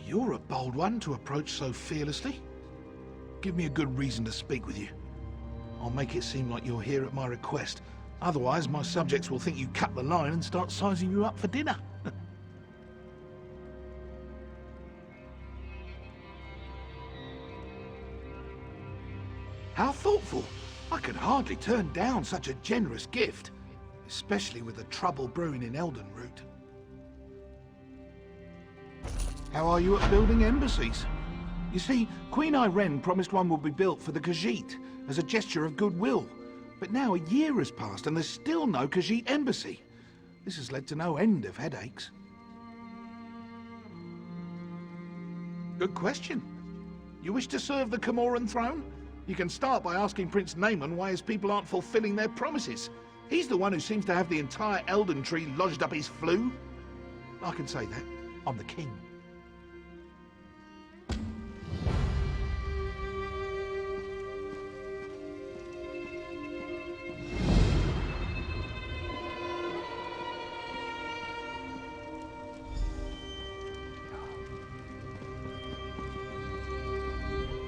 You're a bold one to approach so fearlessly. Give me a good reason to speak with you. I'll make it seem like you're here at my request. Otherwise, my subjects will think you cut the line and start sizing you up for dinner. How thoughtful. I could hardly turn down such a generous gift, especially with the trouble brewing in Errands. How are you at building embassies? You see, Queen Aeradan promised one would be built for the Khajiit as a gesture of goodwill. But now a year has passed and there's still no Khajiit embassy. This has led to no end of headaches. Good question. You wish to serve the Camoran throne? You can start by asking Prince Naaman why his people aren't fulfilling their promises. He's the one who seems to have the entire Elden tree lodged up his flue. I can say that. I'm the king.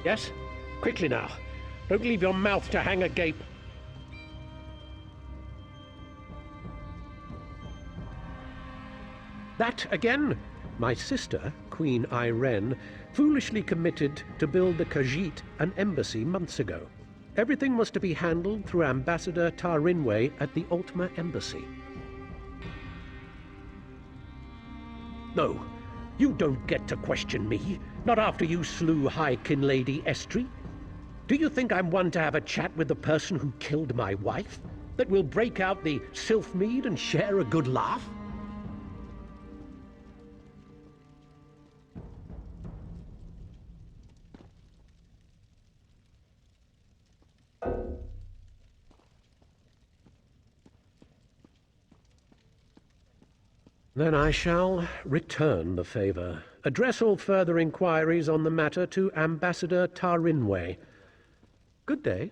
Yes? Quickly now. Don't leave your mouth to hang agape. That again? My sister, Queen Aeradan, foolishly committed to build the Khajiit an embassy months ago. Everything was to be handled through Ambassador Tarinwe at the Ultima Embassy. No, you don't get to question me. Not after you slew High Kin Lady Estri. Do you think I'm one to have a chat with the person who killed my wife? That will break out the Sylphmead and share a good laugh? Then I shall return the favor. Address all further inquiries on the matter to Ambassador Tarinwe. Good day.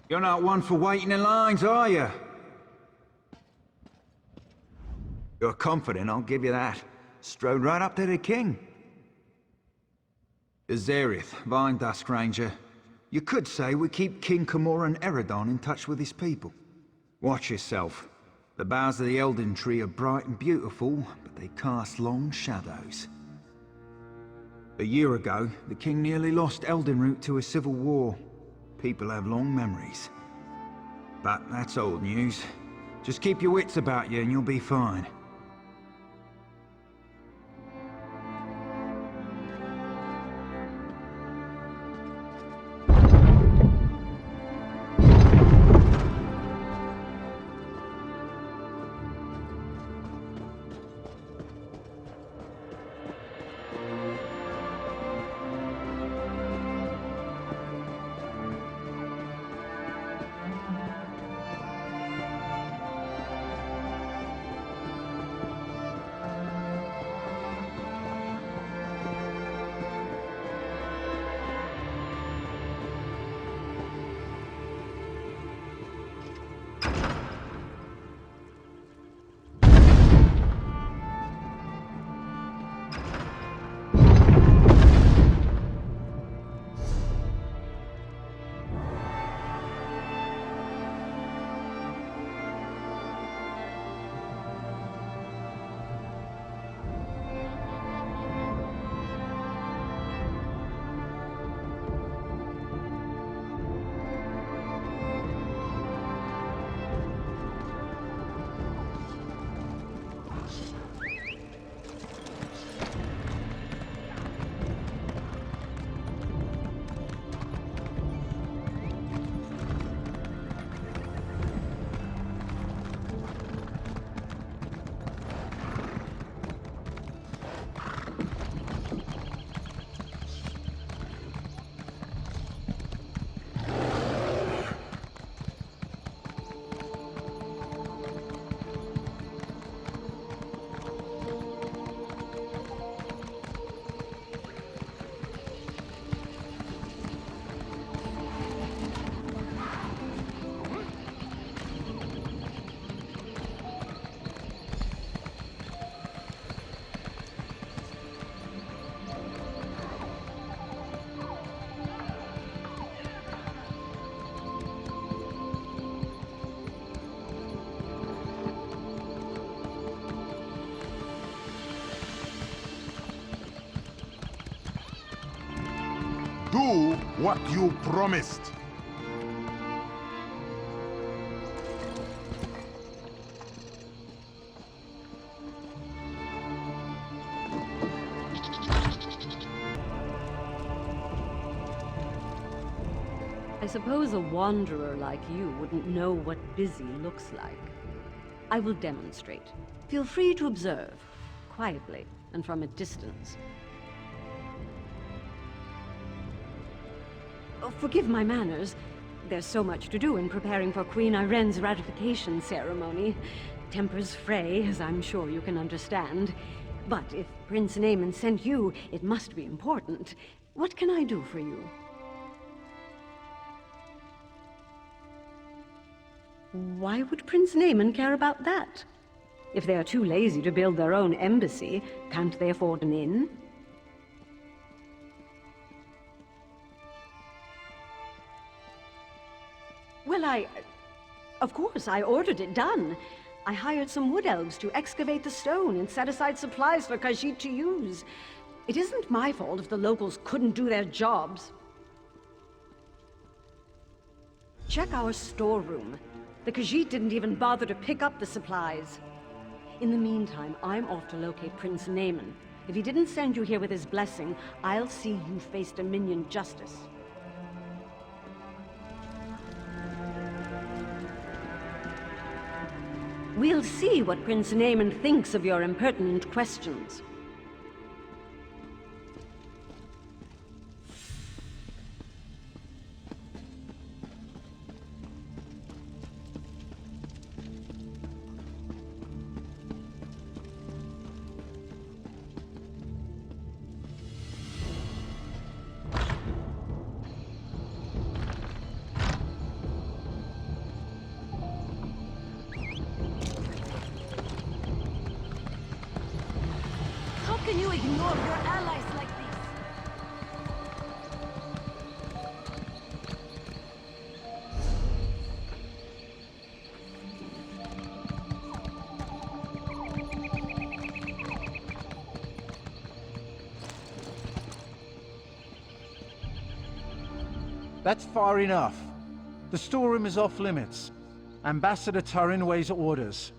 You're not one for waiting in lines, are you? You're confident, I'll give you that. Strode right up to the king. Azerith, Vine Dusk Ranger. You could say we keep King Camoran Aeradan in touch with his people. Watch yourself. The boughs of the Elden tree are bright and beautiful, but they cast long shadows. A year ago, the king nearly lost Elden to a civil war. People have long memories. But that's old news. Just keep your wits about you and you'll be fine. Do what you promised. I suppose a wanderer like you wouldn't know what busy looks like. I will demonstrate. Feel free to observe, quietly and from a distance. Oh, forgive my manners. There's so much to do in preparing for Queen Irene's ratification ceremony. Tempers fray, as I'm sure you can understand. But if Prince Naaman sent you, it must be important. What can I do for you? Why would Prince Naaman care about that? If they are too lazy to build their own embassy, can't they afford an inn? Well, of course, I ordered it done. I hired some wood elves to excavate the stone and set aside supplies for Khajiit to use. It isn't my fault if the locals couldn't do their jobs. Check our storeroom. The Khajiit didn't even bother to pick up the supplies. In the meantime, I'm off to locate Prince Naaman. If he didn't send you here with his blessing, I'll see you face Dominion justice. We'll see what Prince Naaman thinks of your impertinent questions. How can you ignore your allies like this? That's far enough. The storeroom is off limits. Ambassador Tarin weighs orders.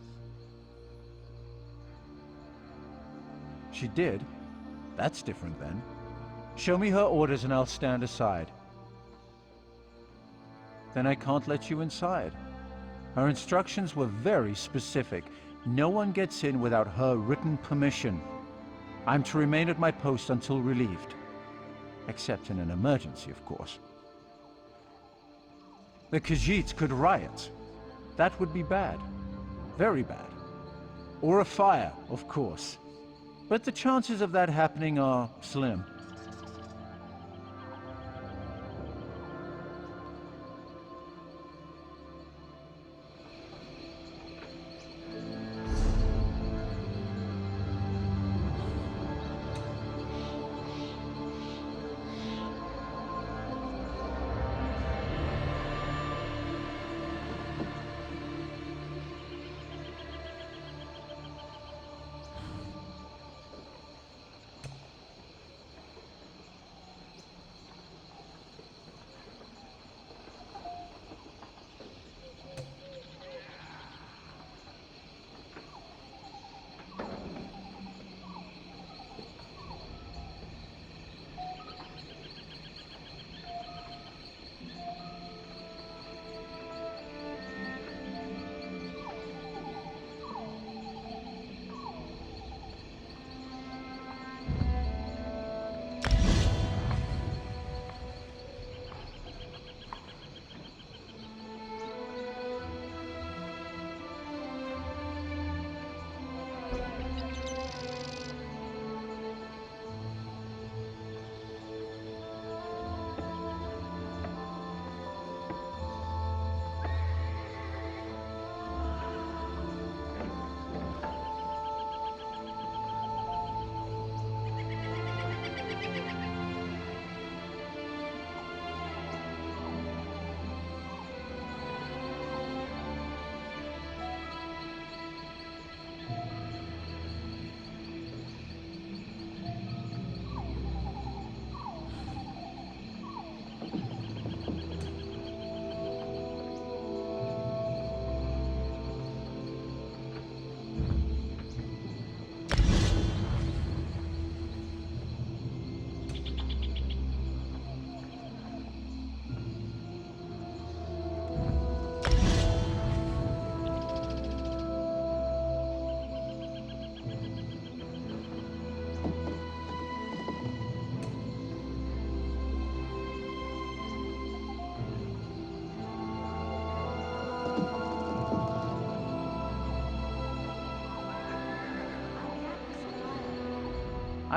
She did? That's different then. Show me her orders and I'll stand aside. Then I can't let you inside. Her instructions were very specific. No one gets in without her written permission. I'm to remain at my post until relieved. Except in an emergency, of course. The Khajiit could riot. That would be bad. Very bad. Or a fire, of course. But the chances of that happening are slim.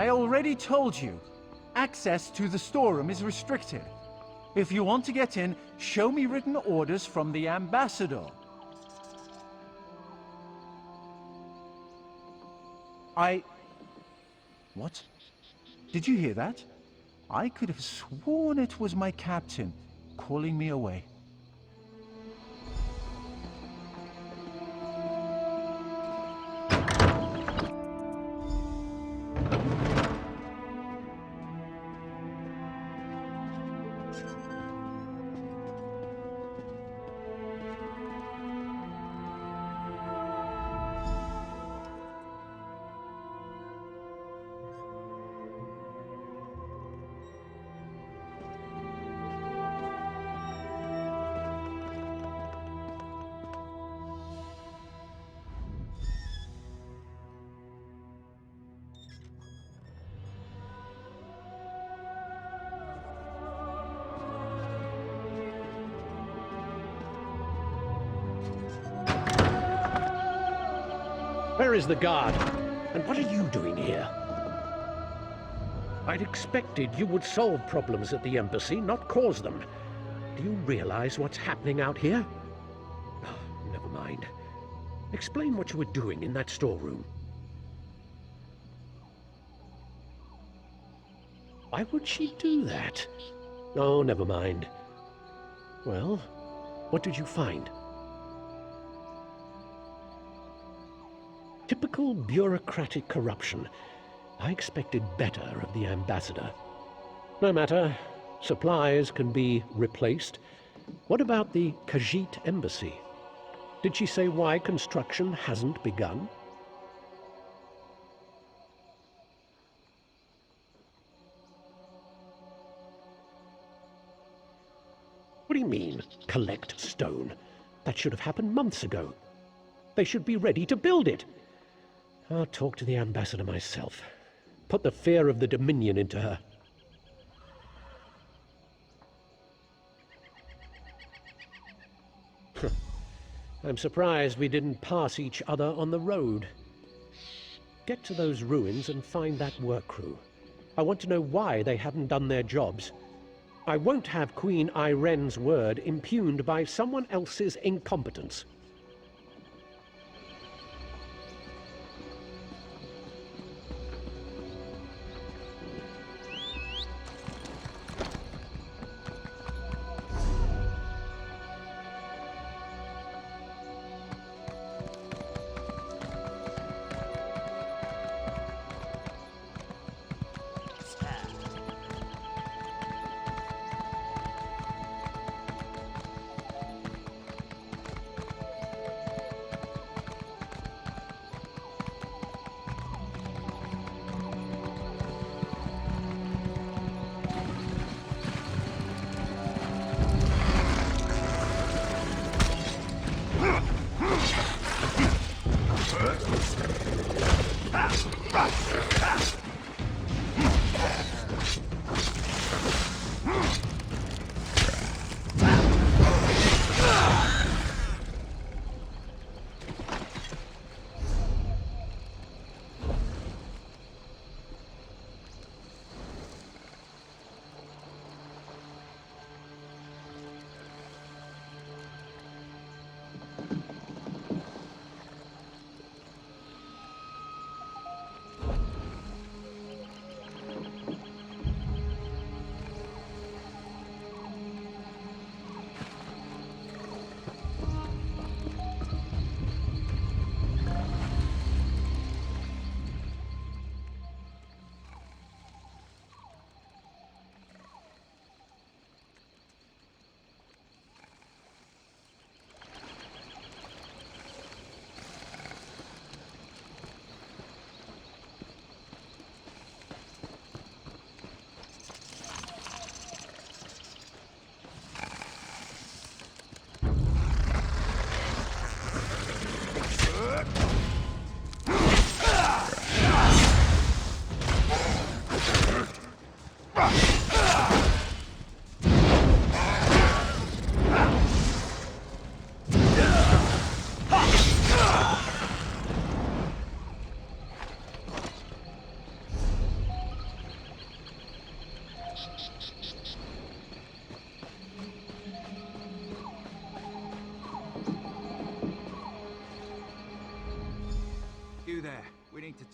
I already told you. Access to the storeroom is restricted. If you want to get in, show me written orders from the ambassador. What? Did you hear that? I could have sworn it was my captain calling me away. Where is the guard? And what are you doing here? I'd expected you would solve problems at the embassy, not cause them. Do you realize what's happening out here? Oh, never mind. Explain what you were doing in that storeroom. Why would she do that? Oh, never mind. Well, what did you find? Typical bureaucratic corruption. I expected better of the ambassador. No matter. Supplies can be replaced. What about the Khajiit embassy? Did she say why construction hasn't begun? What do you mean, collect stone? That should have happened months ago. They should be ready to build it. I'll talk to the ambassador myself. Put the fear of the Dominion into her. I'm surprised we didn't pass each other on the road. Get to those ruins and find that work crew. I want to know why they haven't done their jobs. I won't have Queen Iren's word impugned by someone else's incompetence.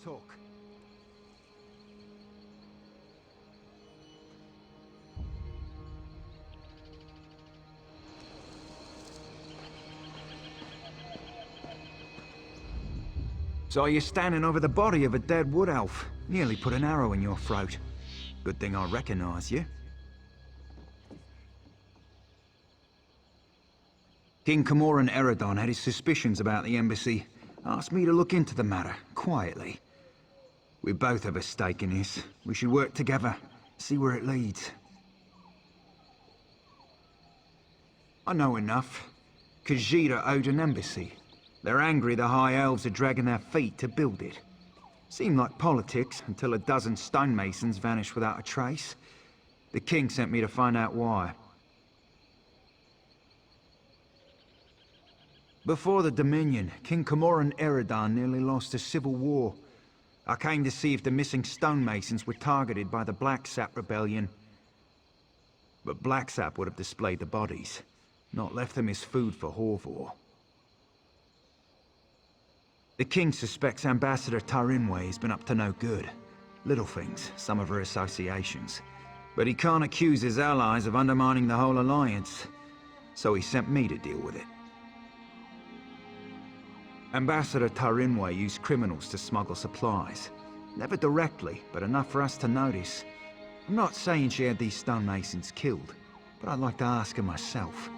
talk. Saw you standing over the body of a dead wood elf. Nearly put an arrow in your throat. Good thing I recognize you. King Camoran Aeradan had his suspicions about the embassy. Asked me to look into the matter, quietly. We both have a stake in this. We should work together, see where it leads. I know enough. Khajiit owed an embassy. They're angry the High Elves are dragging their feet to build it. Seemed like politics until a dozen stonemasons vanished without a trace. The king sent me to find out why. Before the Dominion, King Camoran Aeradan nearly lost a civil war. I came to see if the missing stonemasons were targeted by the Blacksap Rebellion. But Blacksap would have displayed the bodies, not left them as food for Horvor. The king suspects Ambassador Tarinway has been up to no good. Little things, some of her associations. But he can't accuse his allies of undermining the whole alliance, so he sent me to deal with it. Ambassador Tarinway used criminals to smuggle supplies. Never directly, but enough for us to notice. I'm not saying she had these stonemasons killed, but I'd like to ask her myself.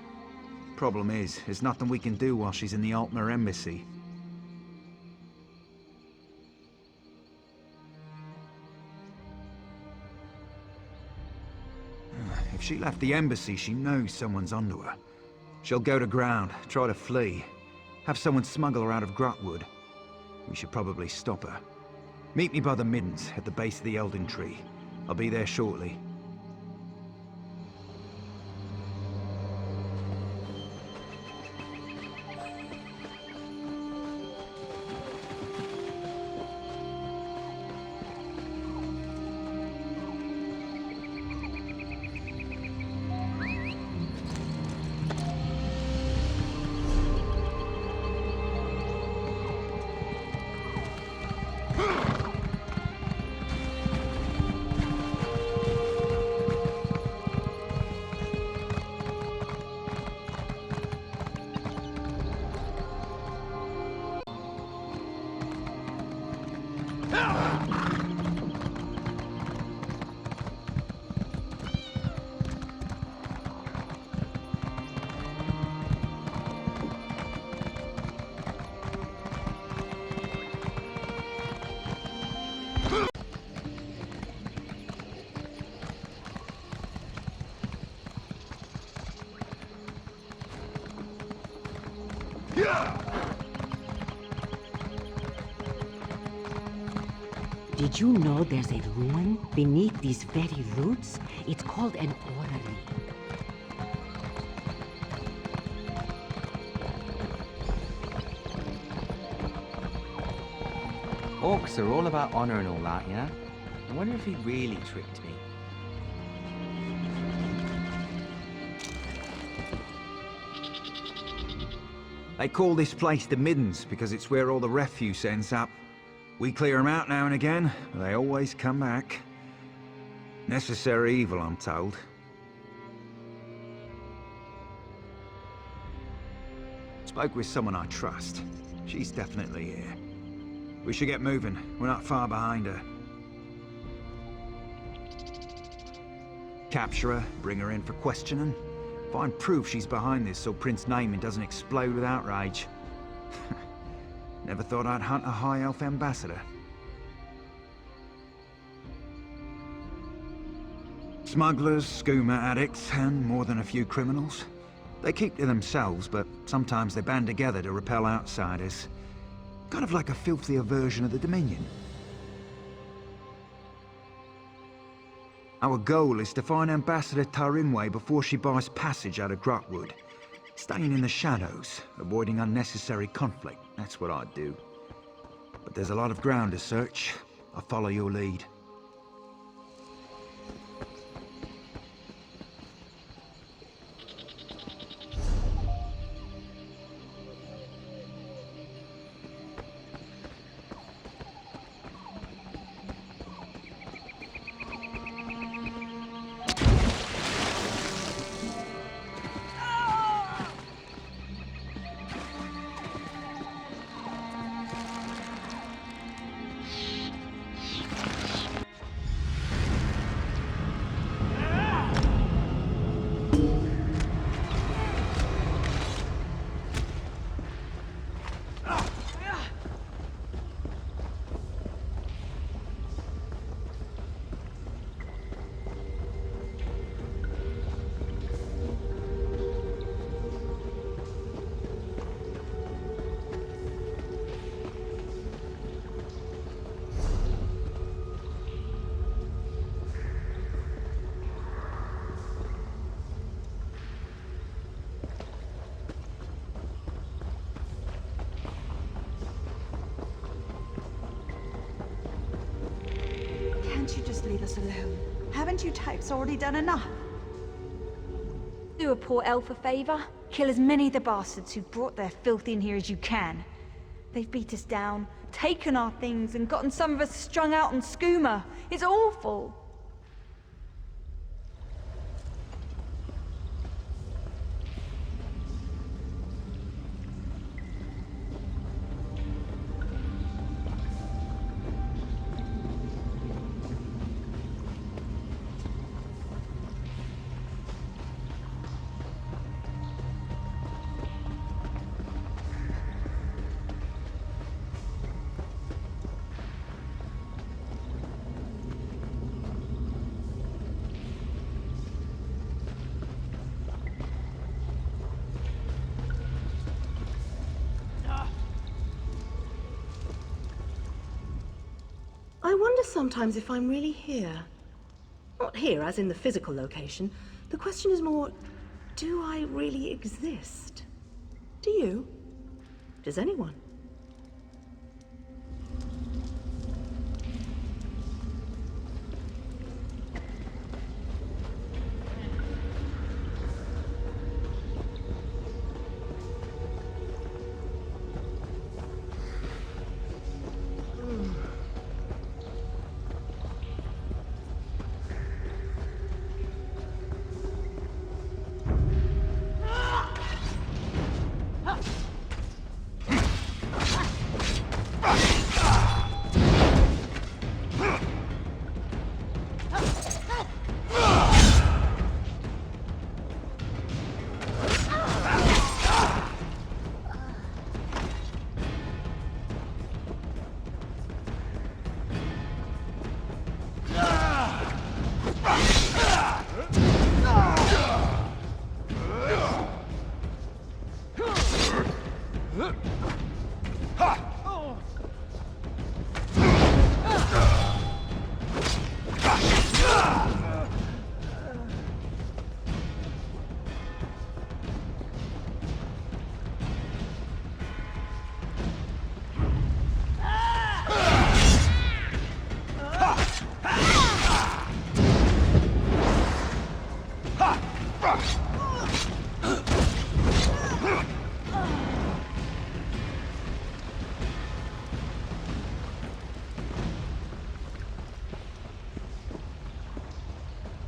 Problem is, there's nothing we can do while she's in the Altmer embassy. If she left the embassy, she knows someone's onto her. She'll go to ground, try to flee. Have someone smuggle her out of Grotwood. We should probably stop her. Meet me by the Middens, at the base of the Elden Tree. I'll be there shortly. Did you know there's a ruin beneath these very roots? It's called an orrery. Orcs are all about honor and all that, yeah? I wonder if he really tricked me. They call this place the Middens because it's where all the refuse ends up. We clear them out now and again, but they always come back. Necessary evil, I'm told. Spoke with someone I trust. She's definitely here. We should get moving. We're not far behind her. Capture her, bring her in for questioning. Find proof she's behind this so Prince Naaman doesn't explode with outrage. Never thought I'd hunt a High Elf ambassador. Smugglers, skooma addicts, and more than a few criminals. They keep to themselves, but sometimes they band together to repel outsiders. Kind of like a filthier version of the Dominion. Our goal is to find Ambassador Tarinway before she buys passage out of Grotwood. Staying in the shadows, avoiding unnecessary conflict. That's what I'd do. But there's a lot of ground to search. I'll follow your lead. Can't you just leave us alone? Haven't you types already done enough? Do a poor elf a favor. Kill as many of the bastards who brought their filth in here as you can. They've beat us down, taken our things, and gotten some of us strung out on skooma. It's awful. I wonder sometimes if I'm really here. Not here as in the physical location. The question is more, do I really exist? Do you? Does anyone?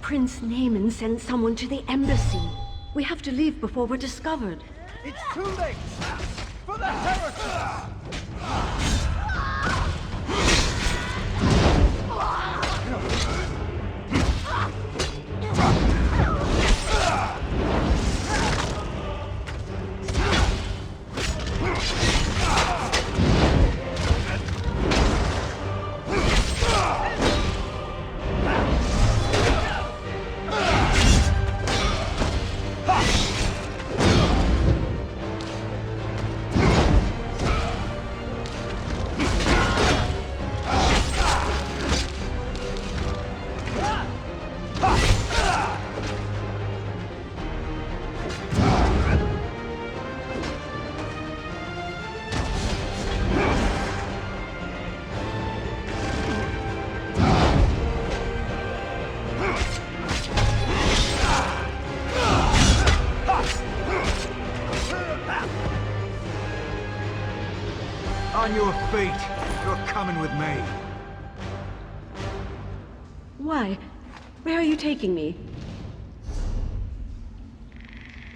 Prince Naaman sent someone to the embassy. We have to leave before we're discovered. It's too late! For the heretics! On your feet. You're coming with me. Why? Where are you taking me?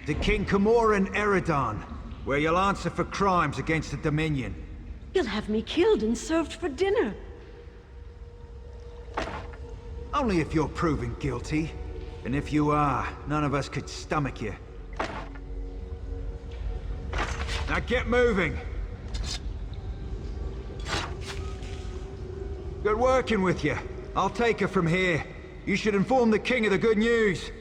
To King Camoran Aeradan, where you'll answer for crimes against the Dominion. You'll have me killed and served for dinner. Only if you're proven guilty. And if you are, none of us could stomach you. Now get moving! Good working with you. I'll take her from here. You should inform the king of the good news.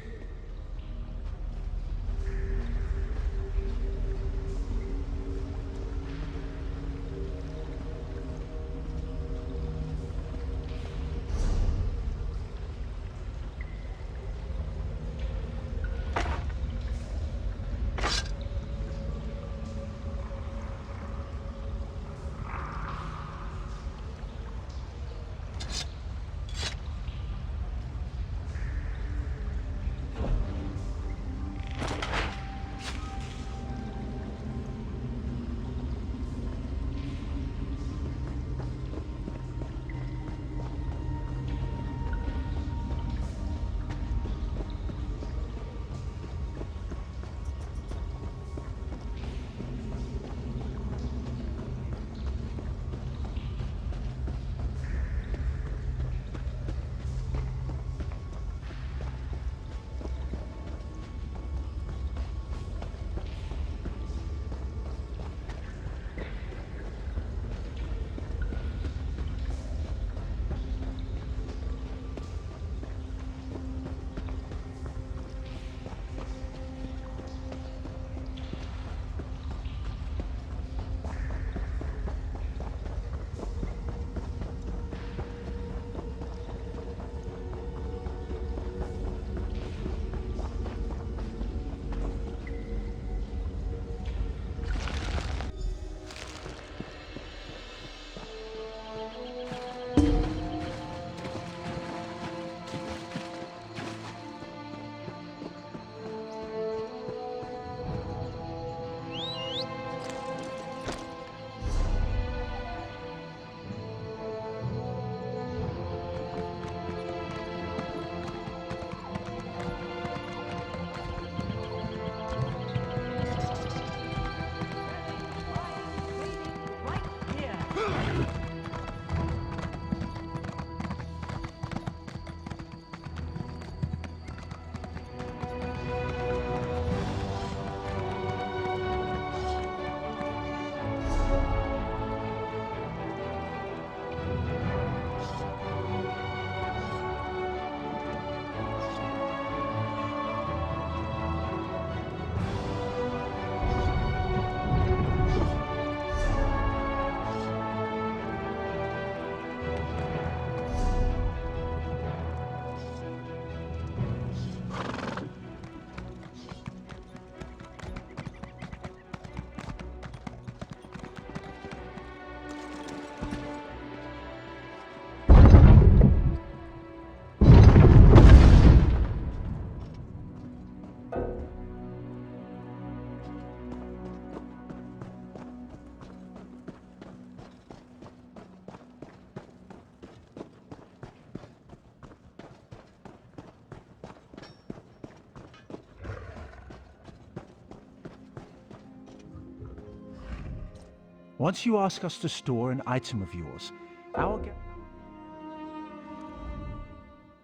Once you ask us to store an item of yours, our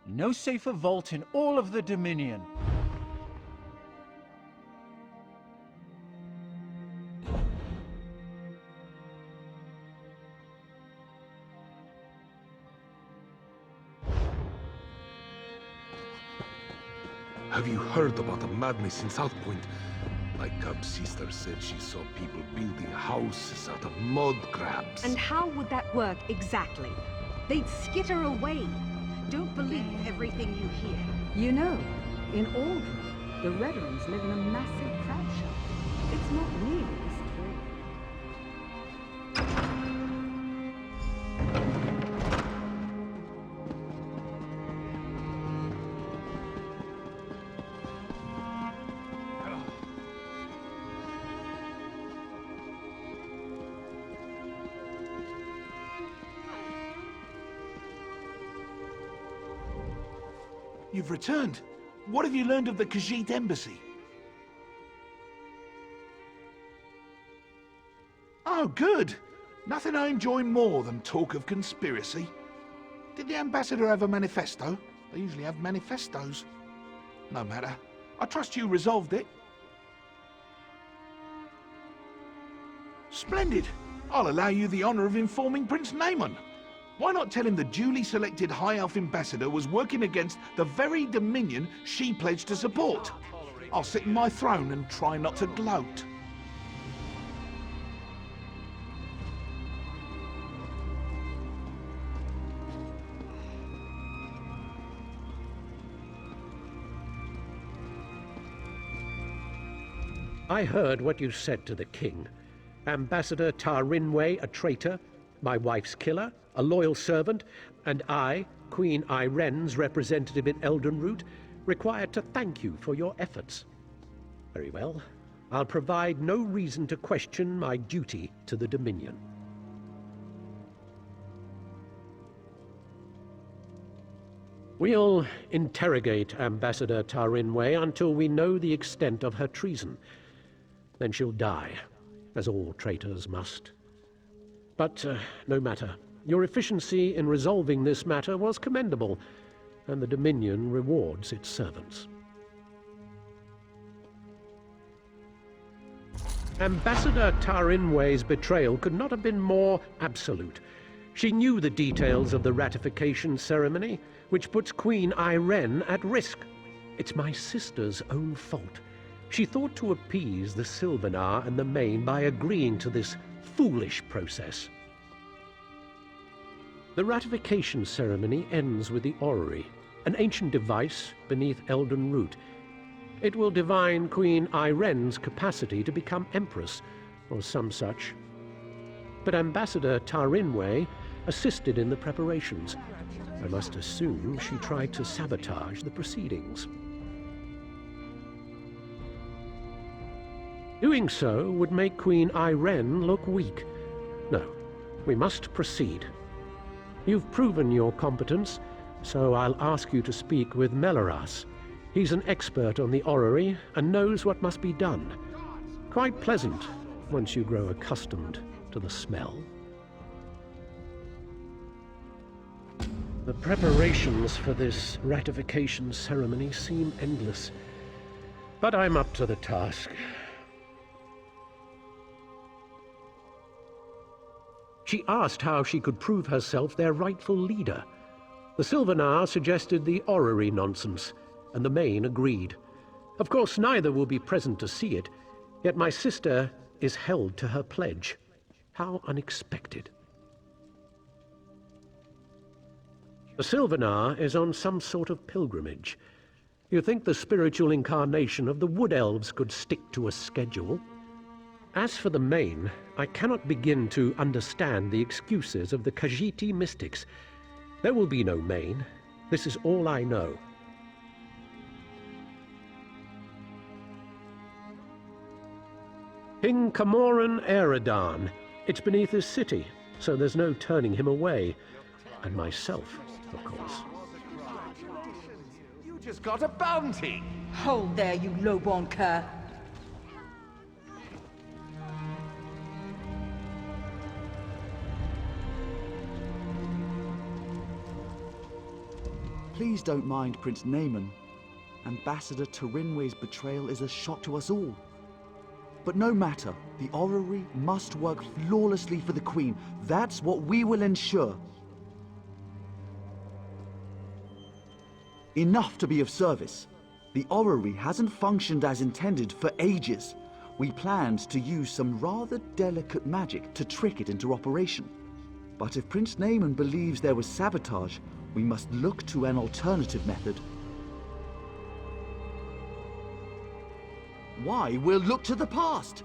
no safer vault in all of the Dominion. Have you heard about the madness in South Point? My cub sister said she saw people building houses out of mud crabs. And how would that work exactly? They'd skitter away. Don't believe everything you hear. You know, in Aldrin, the Errands live in a massive crab shop. It's not nearly as secure. You've returned. What have you learned of the Khajiit embassy? Oh, good. Nothing I enjoy more than talk of conspiracy. Did the ambassador have a manifesto? They usually have manifestos. No matter. I trust you resolved it. Splendid. I'll allow you the honor of informing Prince Naaman. Why not tell him the duly selected High Elf ambassador was working against the very dominion she pledged to support? I'll sit in my throne and try not to gloat. I heard what you said to the king. Ambassador Tarinway, a traitor, my wife's killer, a loyal servant, and I, Queen Aeradan's representative in Eldenroot, required to thank you for your efforts. Very well. I'll provide no reason to question my duty to the Dominion. We'll interrogate Ambassador Tarinway until we know the extent of her treason. Then she'll die, as all traitors must. But no matter. Your efficiency in resolving this matter was commendable, and the Dominion rewards its servants. Ambassador Tarinway's betrayal could not have been more absolute. She knew the details of the ratification ceremony, which puts Queen Aeradan at risk. It's my sister's own fault. She thought to appease the Sylvanar and the Main by agreeing to this foolish process. The ratification ceremony ends with the orrery, an ancient device beneath Eldenroot. It will divine Queen Aeradan's capacity to become Empress, or some such. But Ambassador Tarinway assisted in the preparations. I must assume she tried to sabotage the proceedings. Doing so would make Queen Aeradan look weak. No, we must proceed. You've proven your competence, so I'll ask you to speak with Melaras. He's an expert on the orrery and knows what must be done. Quite pleasant once you grow accustomed to the smell. The preparations for this ratification ceremony seem endless, but I'm up to the task. She asked how she could prove herself their rightful leader. The Sylvanar suggested the orrery nonsense, and the Main agreed. Of course, neither will be present to see it, yet my sister is held to her pledge. How unexpected. The Sylvanar is on some sort of pilgrimage. You think the spiritual incarnation of the Wood Elves could stick to a schedule? As for the Main, I cannot begin to understand the excuses of the Khajiit mystics. There will be no Main. This is all I know. King Camoran Aeradan. It's beneath his city, so there's no turning him away. And myself, of course. You just got a bounty! Hold there, you low-born cur. Please don't mind Prince Naaman. Ambassador Tarinway's betrayal is a shock to us all. But no matter, the orrery must work flawlessly for the Queen. That's what we will ensure. Enough to be of service. The orrery hasn't functioned as intended for ages. We planned to use some rather delicate magic to trick it into operation. But if Prince Naaman believes there was sabotage, we must look to an alternative method. Why, we'll look to the past!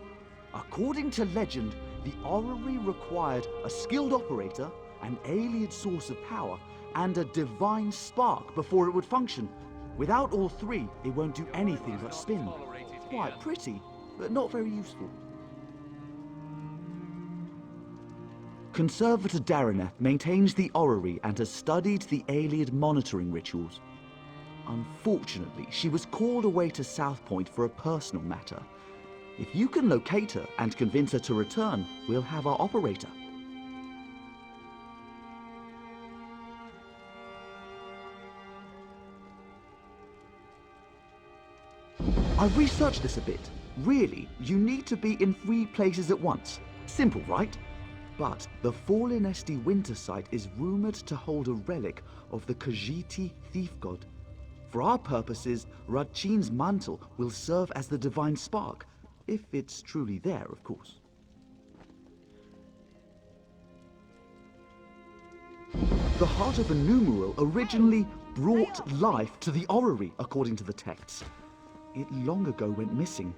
According to legend, the orrery required a skilled operator, an alien source of power, and a divine spark before it would function. Without all three, it won't do anything but spin. Quite pretty, but not very useful. Conservator Daraneth maintains the orrery and has studied the alien monitoring rituals. Unfortunately, she was called away to South Point for a personal matter. If you can locate her and convince her to return, we'll have our operator. I researched this a bit. Really, you need to be in 3 places at once. Simple, right? But the Fallen Esti winter site is rumored to hold a relic of the Khajiiti thief god. For our purposes, Radchin's mantle will serve as the divine spark, if it's truly there, of course. The heart of a numeral originally brought life to the orrery, according to the texts. It long ago went missing,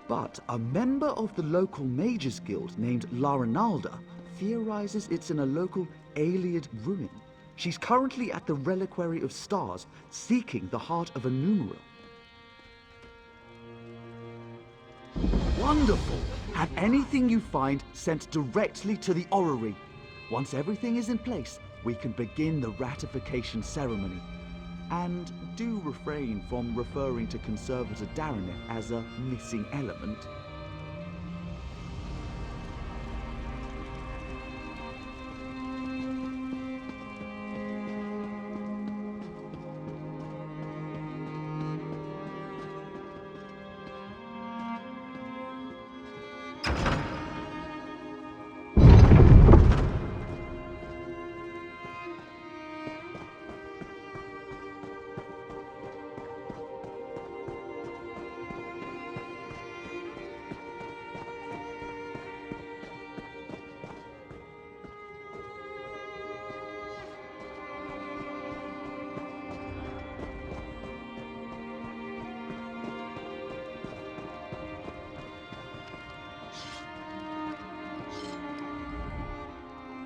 but a member of the local mages guild named Laranalda theorizes it's in a local Ayleid ruin. She's currently at the Reliquary of Stars, seeking the heart of a numeral. Wonderful! Have anything you find sent directly to the orrery. Once everything is in place, we can begin the ratification ceremony. And do refrain from referring to Conservator Darenet as a missing element.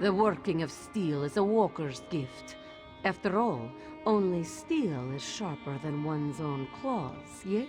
The working of steel is a walker's gift. After all, only steel is sharper than one's own claws, yes?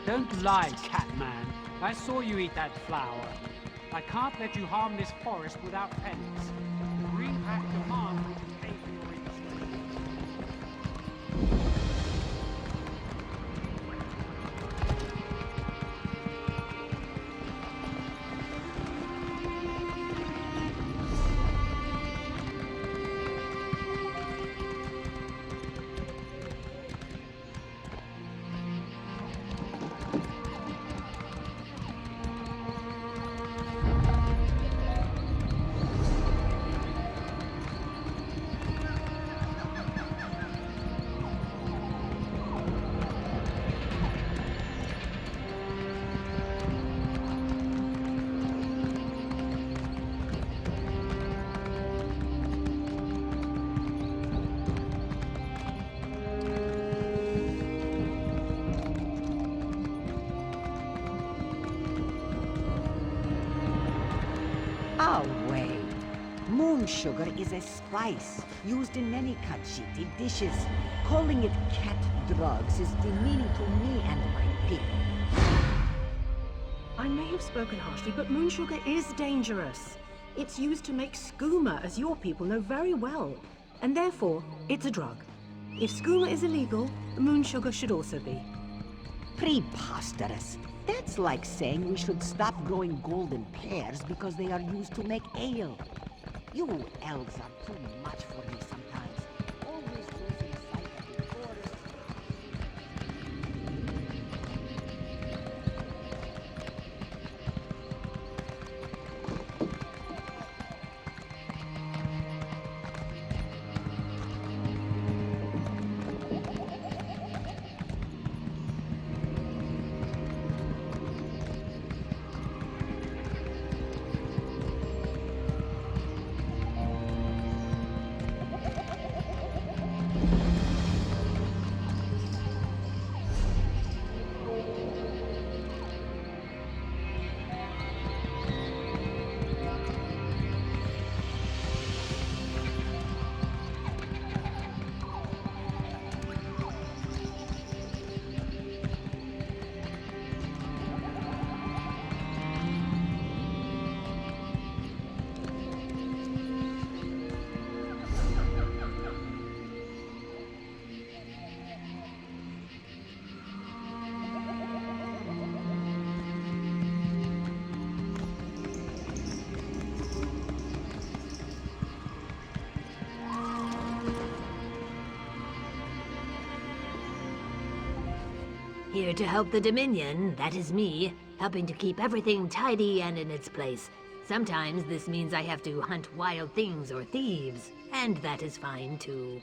Don't lie, Catman. I saw you eat that flower. I can't let you harm this forest without penance. The Green Pact demands that you pay for your industry. sugar is a spice used in many kachiti dishes. Calling it cat drugs is demeaning to me and my people. I may have spoken harshly, but moon sugar is dangerous. It's used to make skooma, as your people know very well. And therefore, it's a drug. If skooma is illegal, moon sugar should also be. Preposterous. That's like saying we should stop growing golden pears because they are used to make ale. You elves are too much for me sometimes. Always losing sight of the forest. Here to help the Dominion, that is me, helping to keep everything tidy and in its place. Sometimes this means I have to hunt wild things or thieves, and that is fine too.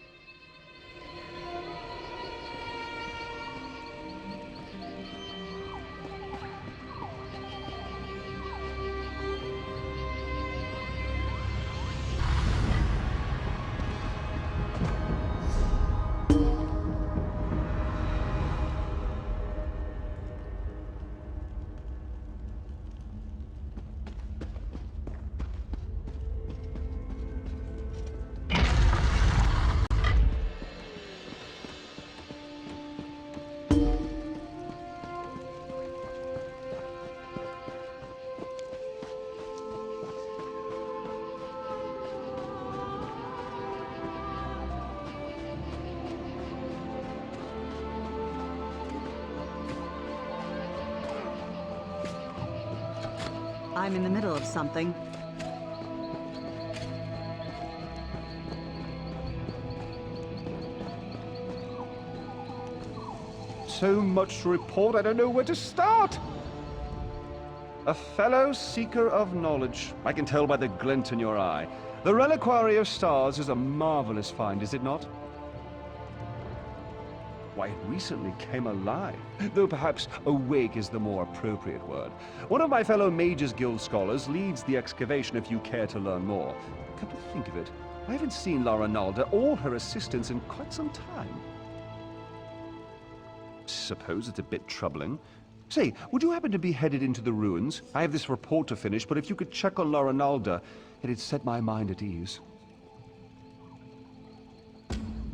I'm in the middle of something. So much to report, I don't know where to start. A fellow seeker of knowledge. I can tell by the glint in your eye. The Reliquary of Stars is a marvelous find, is it not? Why, it recently came alive, though perhaps awake is the more appropriate word. One of my fellow Mages Guild scholars leads the excavation if you care to learn more. Come to think of it, I haven't seen Lara Nalda or her assistants in quite some time. Suppose it's a bit troubling. Say, would you happen to be headed into the ruins? I have this report to finish, but if you could check on Lara Nalda, it'd set my mind at ease.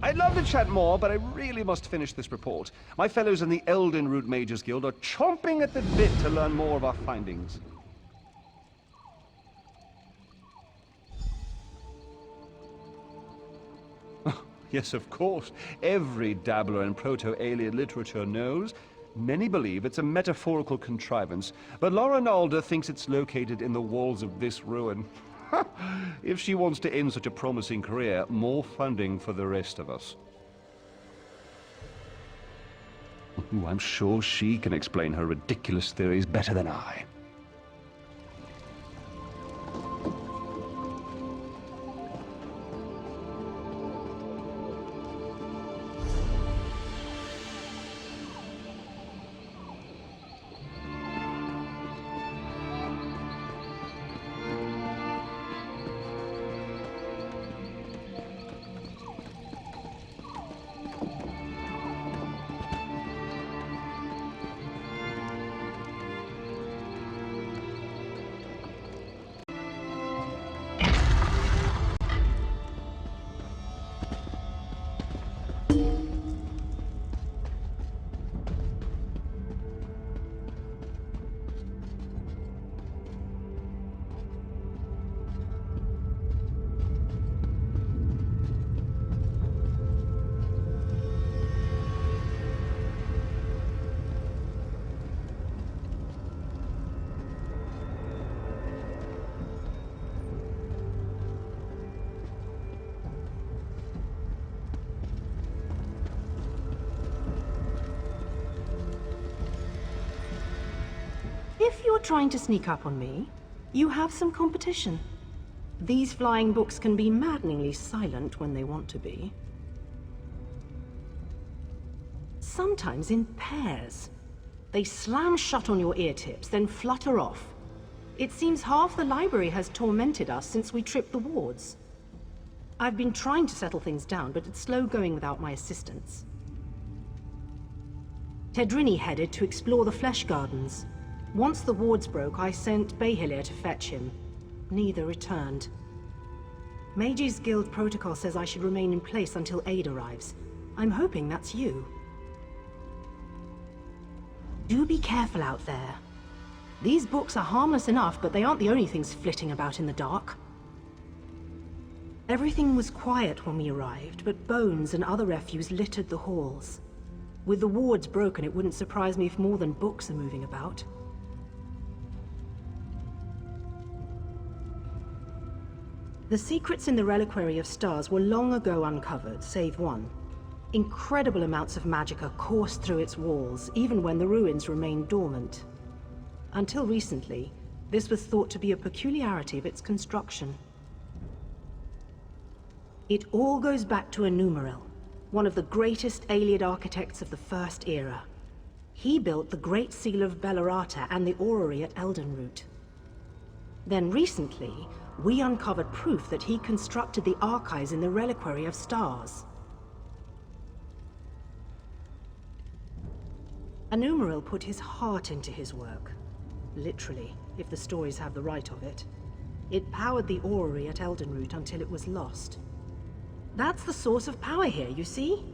I'd love to chat more, but I really must finish this report. My fellows in the Elden Root Mages Guild are chomping at the bit to learn more of our findings. Yes, of course. Every dabbler in Proto-Alien literature knows. Many believe it's a metaphorical contrivance, but Lara Nalda thinks it's located in the walls of this ruin. If she wants to end such a promising career, more funding for the rest of us. Ooh, I'm sure she can explain her ridiculous theories better than I. If you're trying to sneak up on me, you have some competition. These flying books can be maddeningly silent when they want to be. Sometimes in pairs. They slam shut on your ear tips, then flutter off. It seems half the library has tormented us since we tripped the wards. I've been trying to settle things down, but it's slow going without my assistance. Tedrini headed to explore the Flesh Gardens. Once the wards broke, I sent Behilir to fetch him. Neither returned. Mages Guild protocol says I should remain in place until aid arrives. I'm hoping that's you. Do be careful out there. These books are harmless enough, but they aren't the only things flitting about in the dark. Everything was quiet when we arrived, but bones and other refuse littered the halls. With the wards broken, it wouldn't surprise me if more than books are moving about. The secrets in the Reliquary of Stars were long ago uncovered, save one. Incredible amounts of magicka coursed through its walls, even when the ruins remained dormant. Until recently, this was thought to be a peculiarity of its construction. It all goes back to Enumeril, one of the greatest Ayleid architects of the First Era. He built the Great Seal of Bellerata and the orrery at Eldenroot. Then recently, we uncovered proof that he constructed the archives in the Reliquary of Stars. Enumeril put his heart into his work. Literally, if the stories have the right of it. It powered the orrery at Eldenroot until it was lost. That's the source of power here, you see?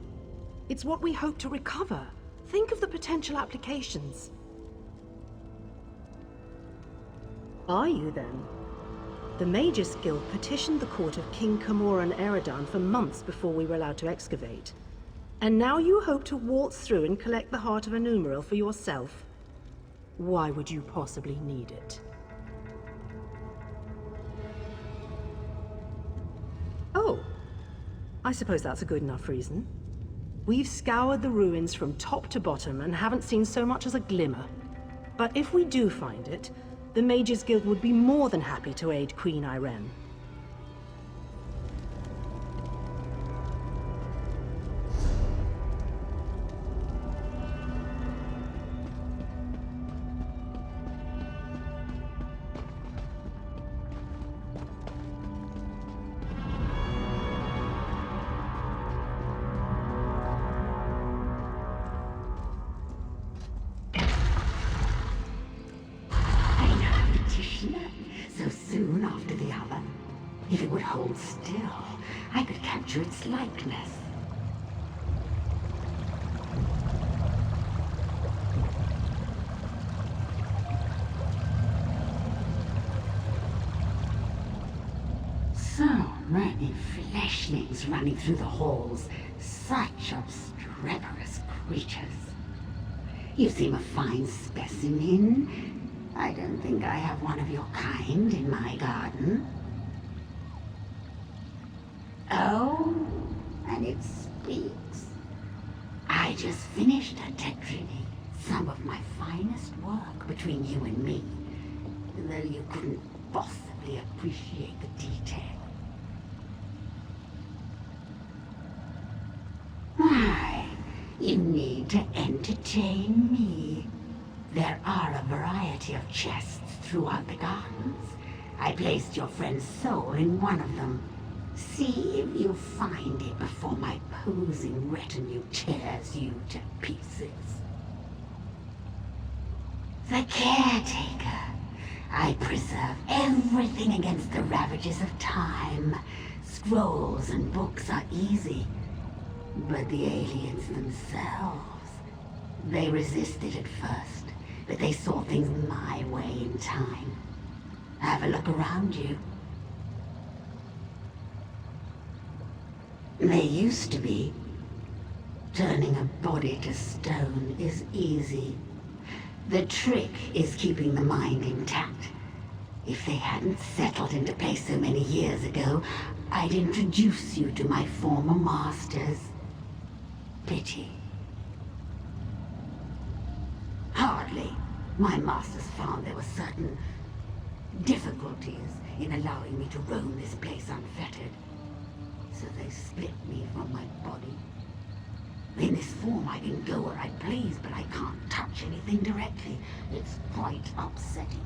It's what we hope to recover. Think of the potential applications. Are you, then? The Mages Guild petitioned the court of King Camoran Aeradan for months before we were allowed to excavate. And now you hope to waltz through and collect the heart of Enumeril for yourself? Why would you possibly need it? Oh, I suppose that's a good enough reason. We've scoured the ruins from top to bottom and haven't seen so much as a glimmer. But if we do find it, the Mages Guild would be more than happy to aid Queen Irene. So soon after the other. If it would hold still, I could capture its likeness. So many fleshlings running through the halls. Such obstreperous creatures. You seem a fine specimen. I don't think I have one of your kind in my garden. Oh, and it speaks. I just finished a Tedrini, some of my finest work between you and me, though you couldn't possibly appreciate the detail. Why, you need to entertain me. There are a variety of chests throughout the gardens. I placed your friend's soul in one of them. See if you find it before my posing retinue tears you to pieces. The caretaker. I preserve everything against the ravages of time. Scrolls and books are easy. But the aliens themselves, they resisted at first, but they saw things my way in time. Have a look around you. They used to be. Turning a body to stone is easy. The trick is keeping the mind intact. If they hadn't settled into place so many years ago, I'd introduce you to my former masters. Pity. Hardly. My masters found there were certain difficulties in allowing me to roam this place unfettered. So they split me from my body. In this form I can go where I please, but I can't touch anything directly. It's quite upsetting.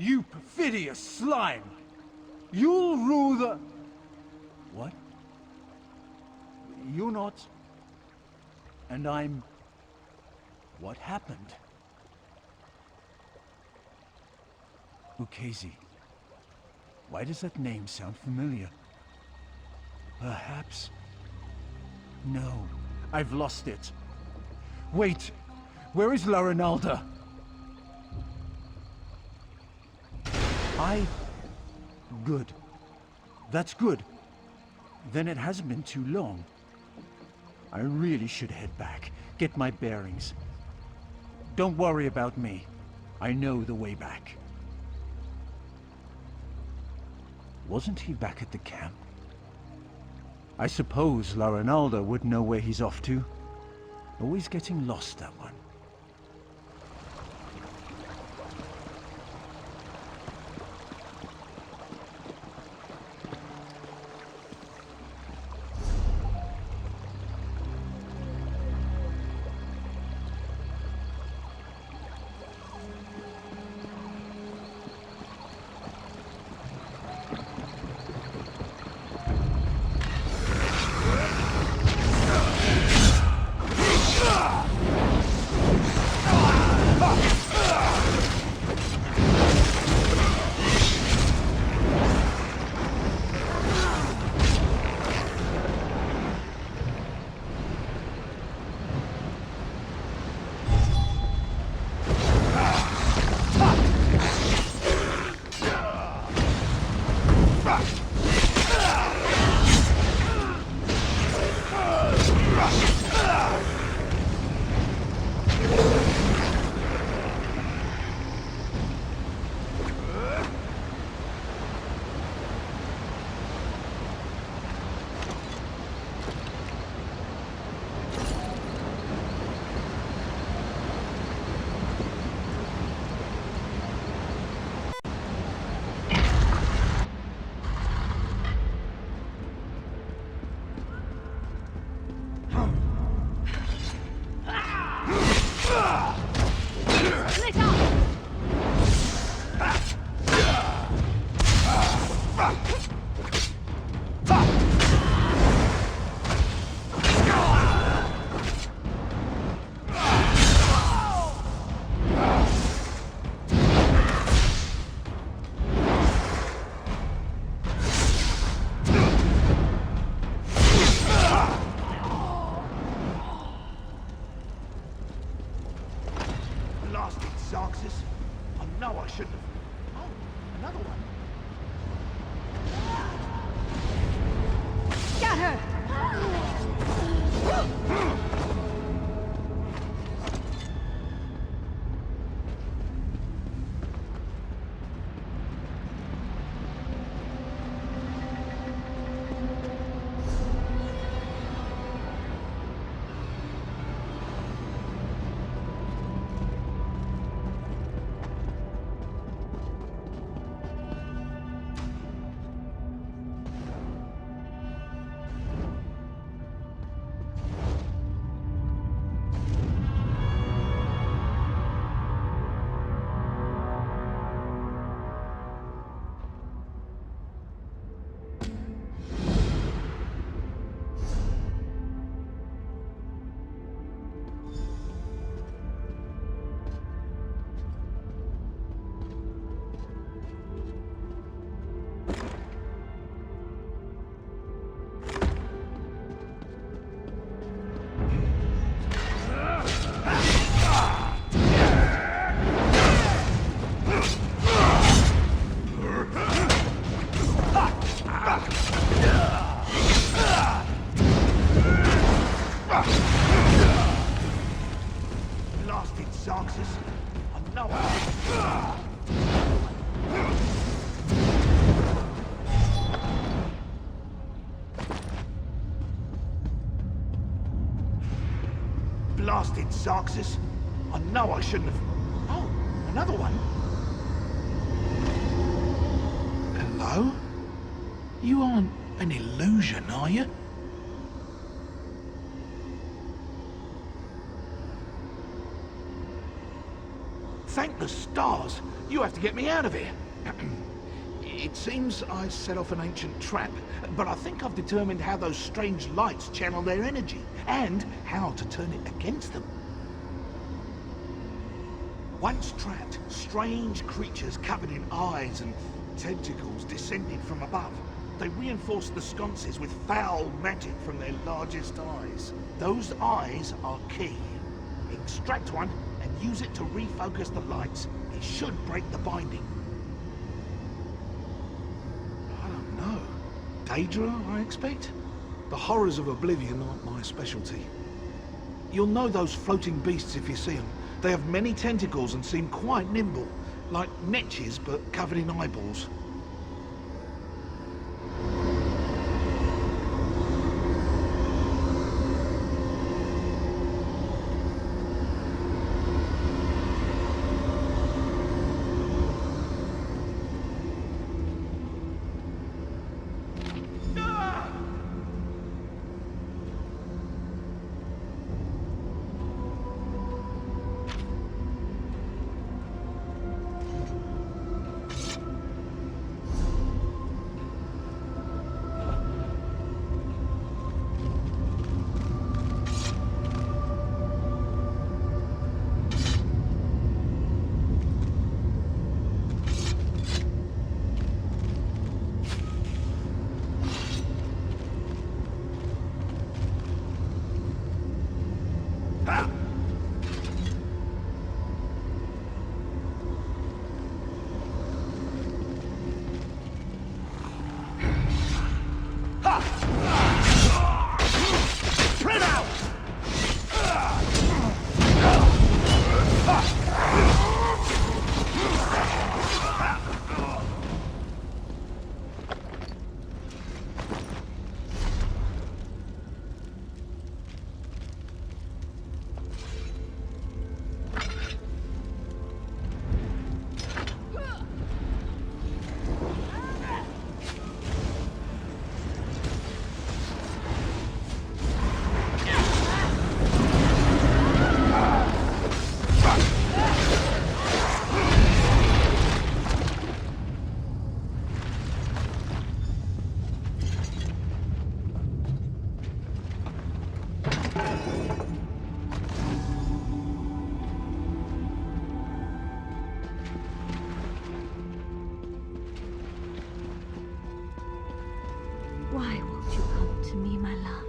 You perfidious slime! You'll rule the... What? You're not... And I'm... What happened? Ukezi. Why does that name sound familiar? Perhaps... No, I've lost it. Wait, where is La Ronalda? Good. That's good. Then it hasn't been too long. I really should head back, get my bearings. Don't worry about me. I know the way back. Wasn't he back at the camp? I suppose La Ronalda would know where he's off to. Always getting lost, that one. Blasted Zarxus. I know Blasted Zarxus. I know I shouldn't have... Oh, another one. Hello? You aren't an illusion, are you? Thank the stars! You have to get me out of here! It seems I set off an ancient trap, but I think I've determined how those strange lights channel their energy, and how to turn it against them. Once trapped, strange creatures covered in eyes and tentacles descended from above. They reinforced the sconces with foul magic from their largest eyes. Those eyes are key. Extract one and use it to refocus the lights. It should break the binding. I don't know. Daedra, I expect? The horrors of Oblivion aren't my specialty. You'll know those floating beasts if you see them. They have many tentacles and seem quite nimble, like netches but covered in eyeballs. Why won't you come to me, my love?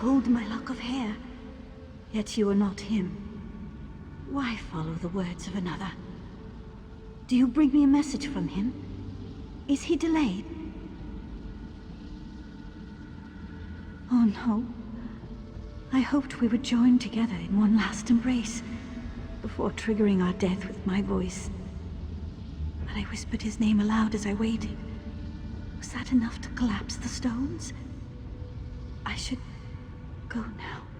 pulled my lock of hair, yet you are not him. Why follow the words of another? Do you bring me a message from him? Is he delayed? Oh no. I hoped we would join together in one last embrace, before triggering our death with my voice. But I whispered his name aloud as I waited. Was that enough to collapse the stones? I should go now.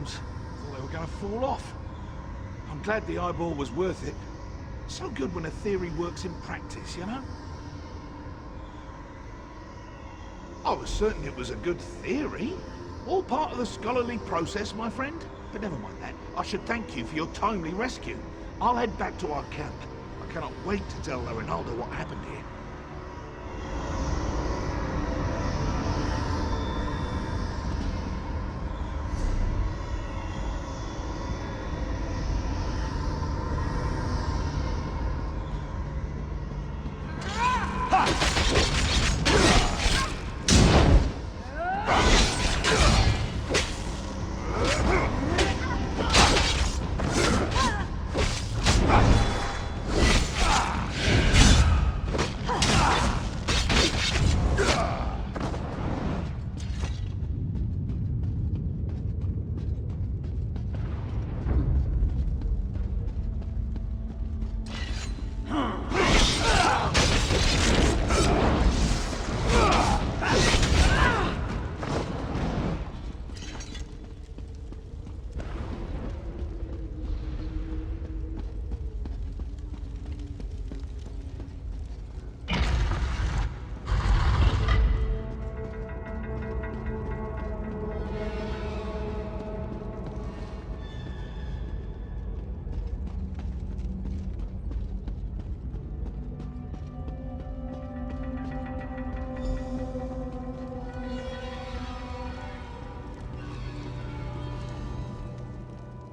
bombs. Thought they were going to fall off. I'm glad the eyeball was worth it. So good when a theory works in practice, you know? I was certain it was a good theory. All part of the scholarly process, my friend. But never mind that. I should thank you for your timely rescue. I'll head back to our camp. I cannot wait to tell Ronaldo what happened here.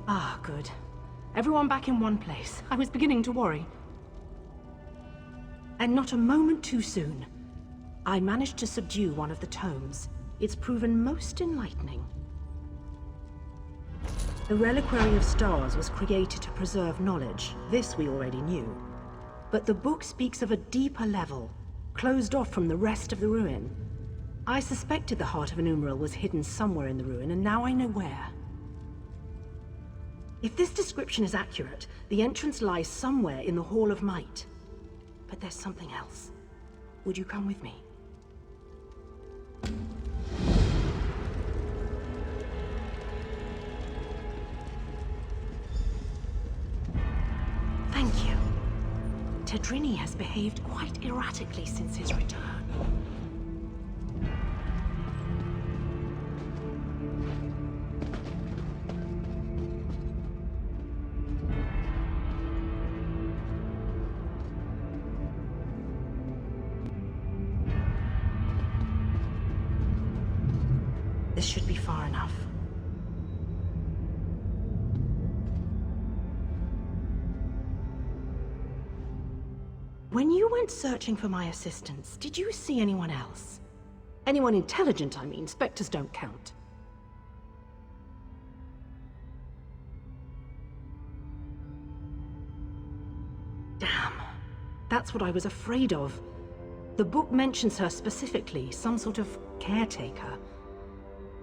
Ah, good. Everyone back in one place. I was beginning to worry. And not a moment too soon. I managed to subdue one of the tomes. It's proven most enlightening. The Reliquary of Stars was created to preserve knowledge. This we already knew. But the book speaks of a deeper level, closed off from the rest of the ruin. I suspected the Heart of an Umbral was hidden somewhere in the ruin, and now I know where. If this description is accurate, the entrance lies somewhere in the Hall of Might. But there's something else. Would you come with me? Thank you. Tedrini has behaved quite erratically since his return. This should be far enough. When you went searching for my assistance, did you see anyone else? Anyone intelligent, I mean. Spectres don't count. Damn. That's what I was afraid of. The book mentions her specifically, some sort of caretaker.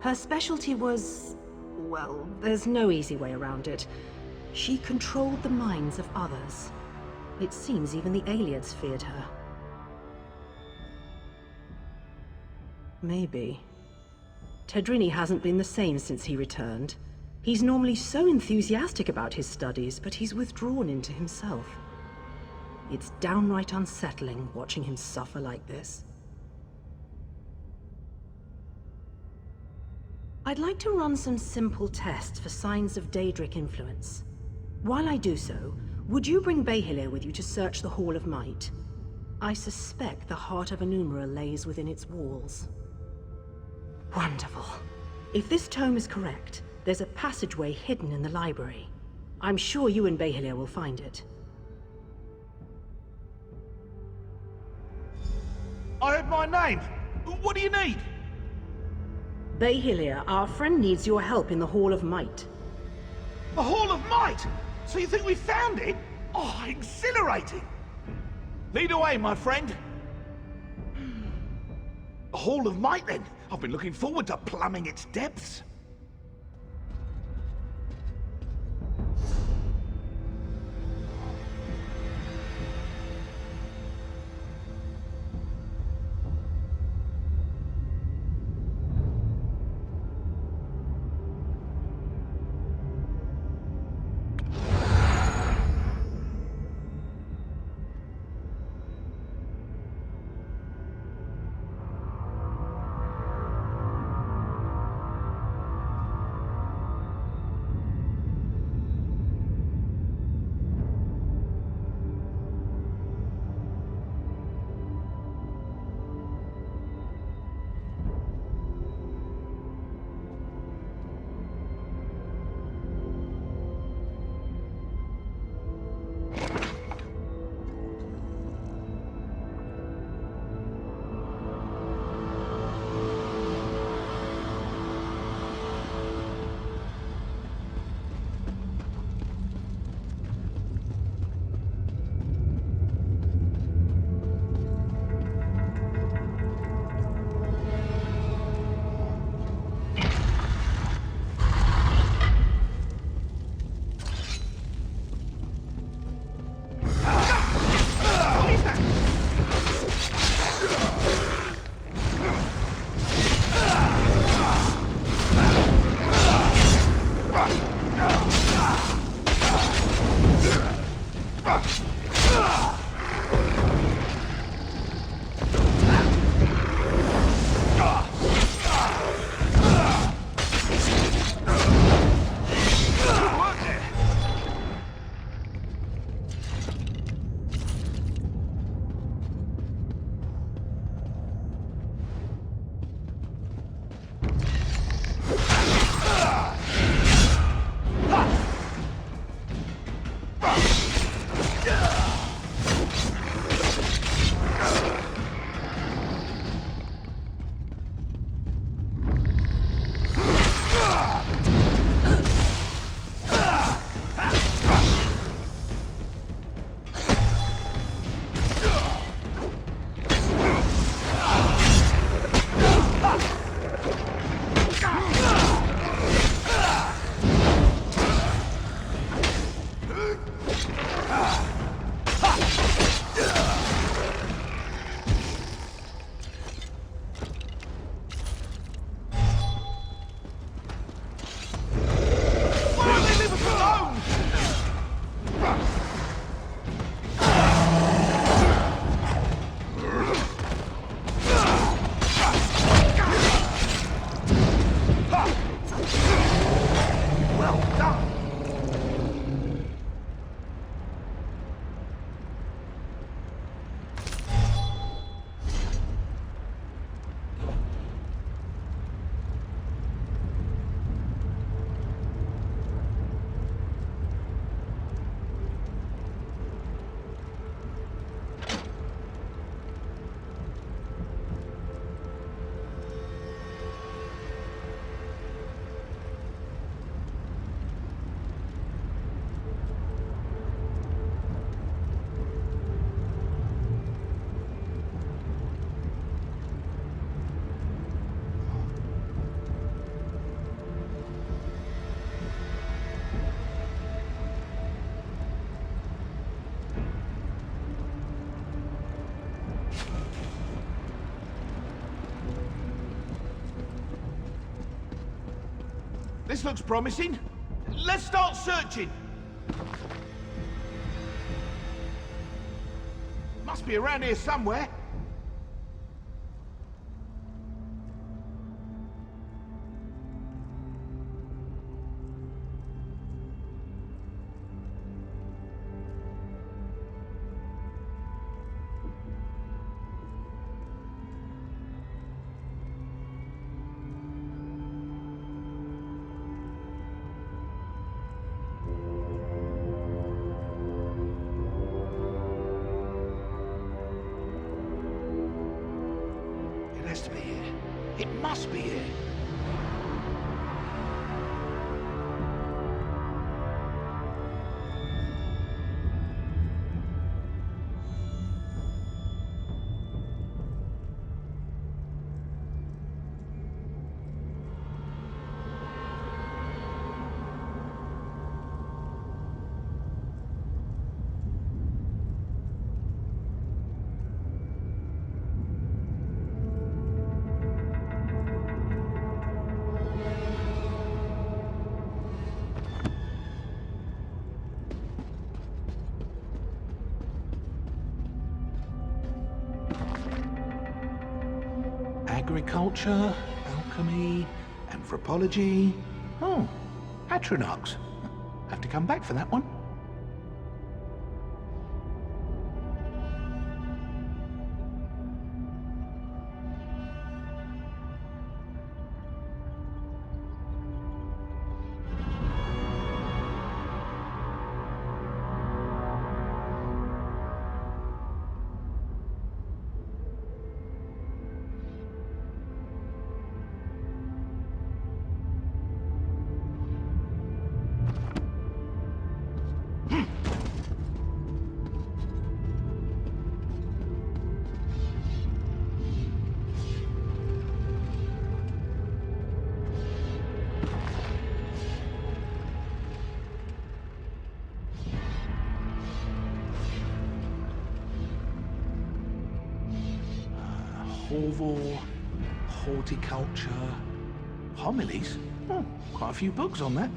Her specialty was... well, there's no easy way around it. She controlled the minds of others. It seems even the Aelids feared her. Maybe. Tedrini hasn't been the same since he returned. He's normally so enthusiastic about his studies, but he's withdrawn into himself. It's downright unsettling watching him suffer like this. I'd like to run some simple tests for signs of Daedric influence. While I do so, would you bring Behilir with you to search the Hall of Might? I suspect the Heart of an Umbral lays within its walls. Wonderful. If this tome is correct, there's a passageway hidden in the library. I'm sure you and Behilir will find it. I heard my name. What do you need? Behilir, our friend needs your help in the Hall of Might. The Hall of Might? So you think we found it? Oh, exhilarating! Lead away, my friend. The Hall of Might, then. I've been looking forward to plumbing its depths. Well done! This looks promising. Let's start searching. Must be around here somewhere. It has to be here. It must be here. Agriculture, alchemy, anthropology. Oh, Atronachs. Have to come back for that one. Horval, horticulture, homilies. Oh, quite a few books on that.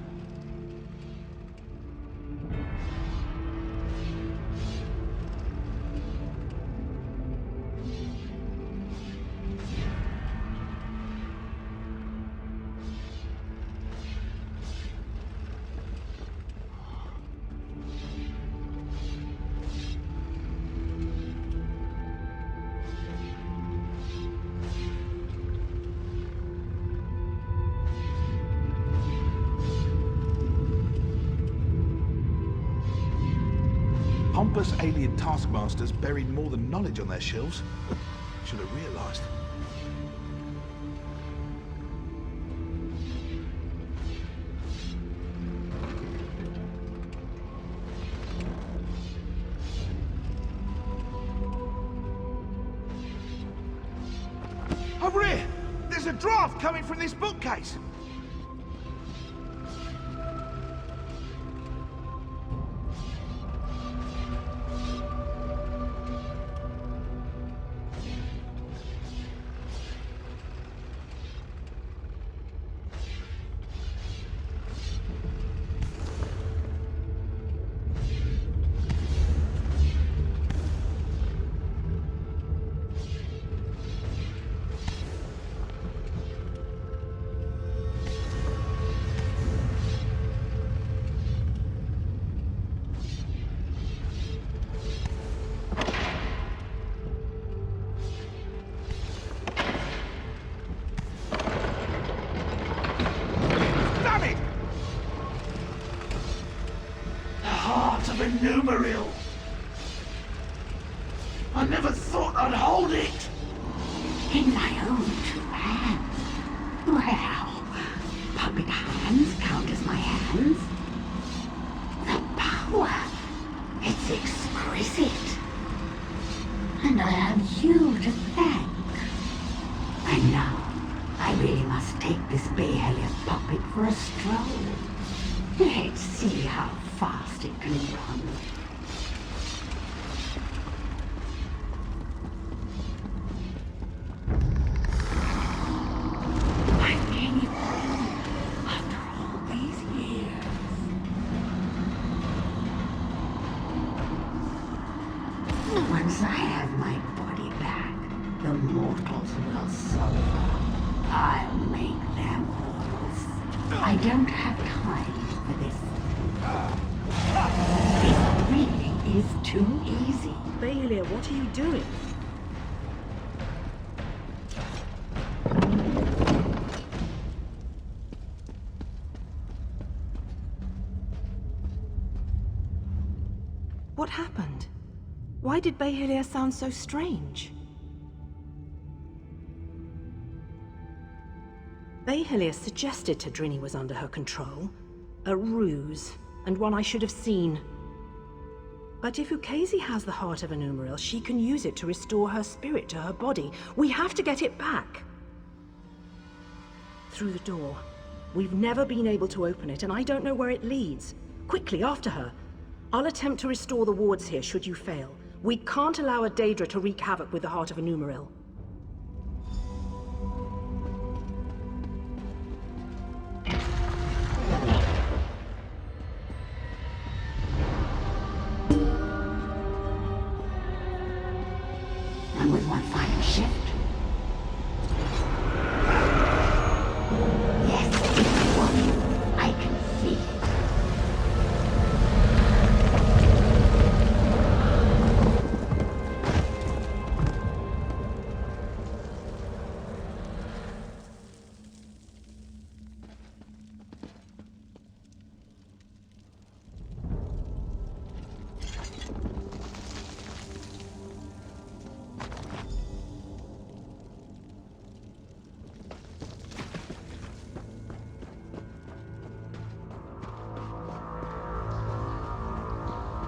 Pompous alien taskmasters buried more than knowledge on their shelves. Should have realized. Over here! There's a draft coming from this bookcase! Numeril. I never thought I'd hold it. In my own two hands. Well, puppet hands count as my hands. The power, it's exquisite. And I have you to thank. And now, I really must take this Behelia puppet for a stroll. Let's see how fast it can run. I'm really free after all these years. Once I have my body back, the mortals will suffer. I'll make them whole. I don't have time for this. It really is too easy. Behelia, what are you doing? What happened? Why did Behelia sound so strange? Behelia suggested Tadrini was under her control. A ruse, and one I should have seen. But if Ukezi has the heart of a Numeril, she can use it to restore her spirit to her body. We have to get it back. Through the door. We've never been able to open it, and I don't know where it leads. Quickly, after her. I'll attempt to restore the wards here, should you fail. We can't allow a Daedra to wreak havoc with the heart of a Numeril. And with one final shift. Yes, it's working. I can see it.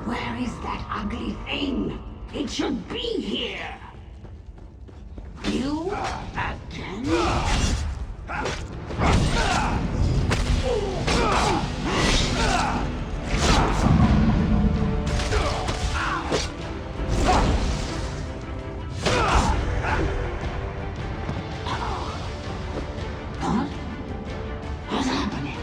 Where is that ugly thing? It should be here. You again? What? What's happening?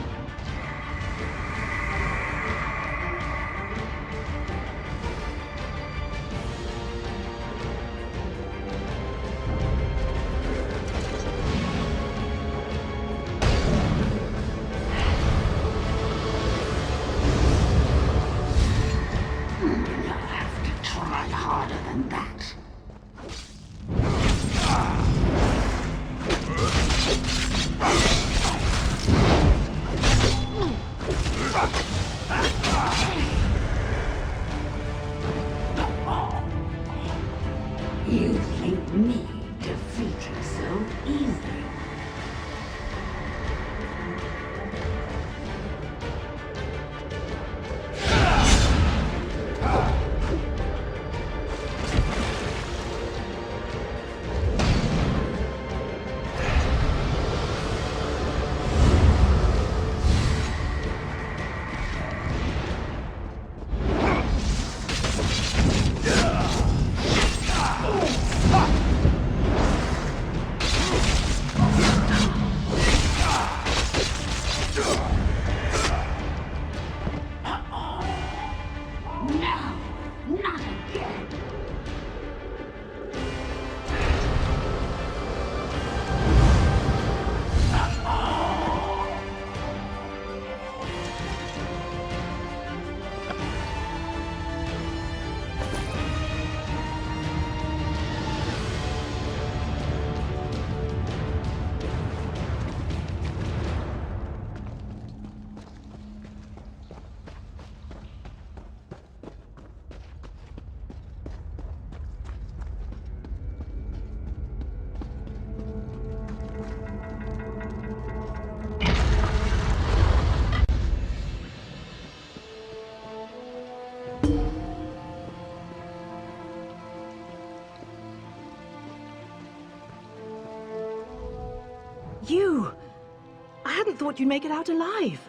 hadn't thought you'd make it out alive.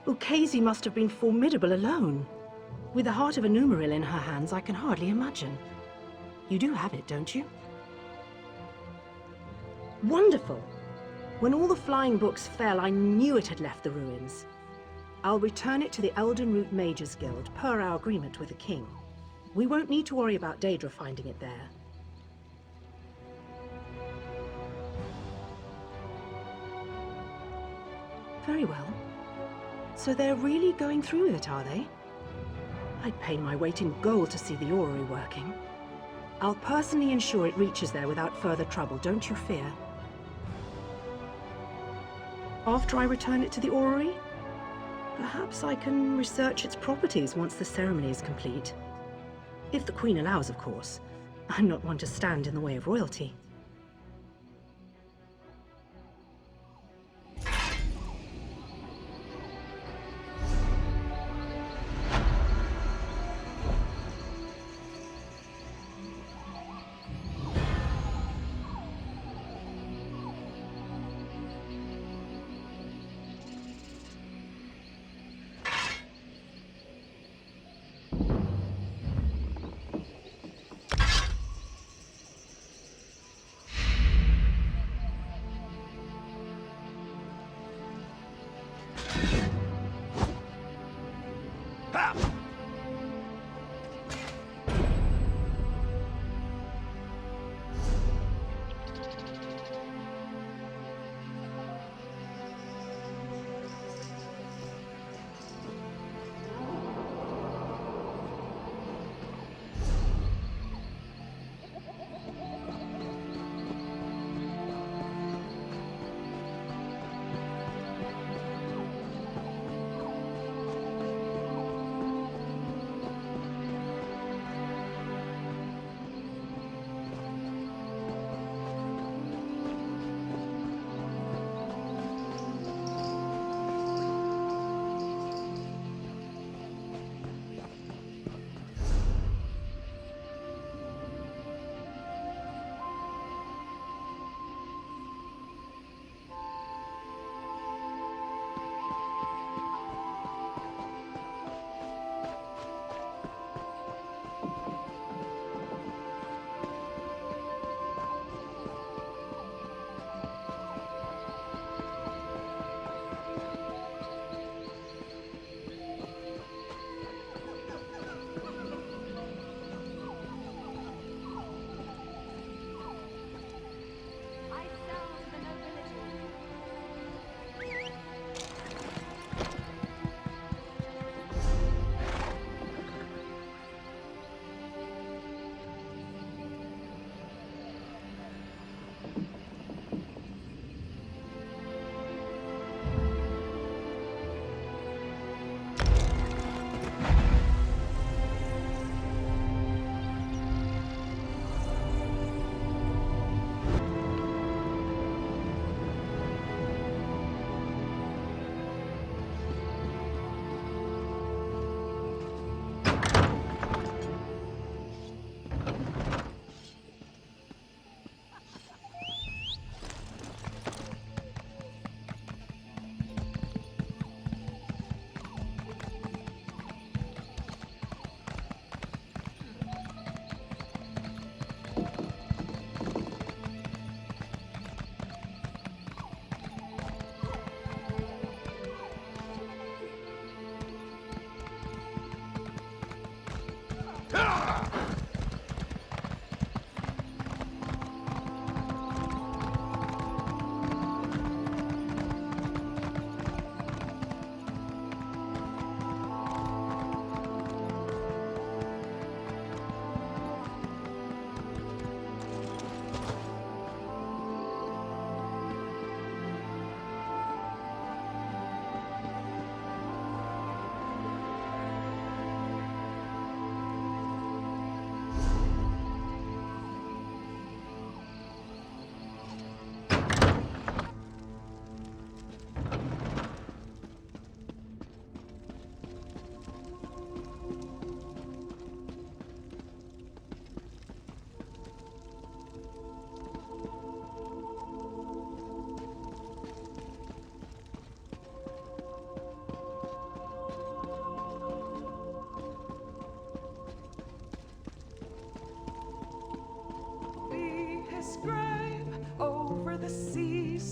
Well, Casey must have been formidable alone. With the heart of a numeril in her hands, I can hardly imagine. You do have it, don't you? Wonderful! When all the flying books fell, I knew it had left the ruins. I'll return it to the Elden Root Mages Guild, per our agreement with the king. We won't need to worry about Daedra finding it there. Very well. So they're really going through with it, are they? I'd pay my weight in gold to see the orrery working. I'll personally ensure it reaches there without further trouble, don't you fear. After I return it to the orrery, perhaps I can research its properties once the ceremony is complete. If the Queen allows, of course. I'm not one to stand in the way of royalty.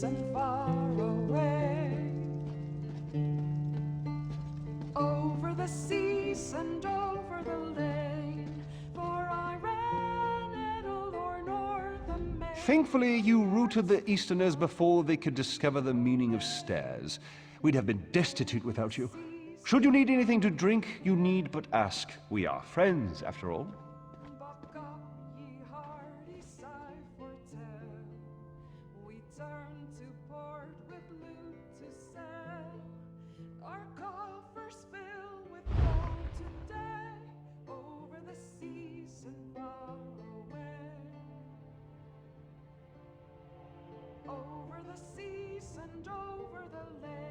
seas and far away. Over the seas and over the lane, for I ran it'll or north America. Thankfully, you routed the Easterners before they could discover the meaning of stairs. We'd have been destitute without you. Should you need anything to drink, you need but ask. We are friends, after all. We turn to port with loot to sell. Our coffers fill with gold today. Over the seas and far away. Over the seas and over the lake.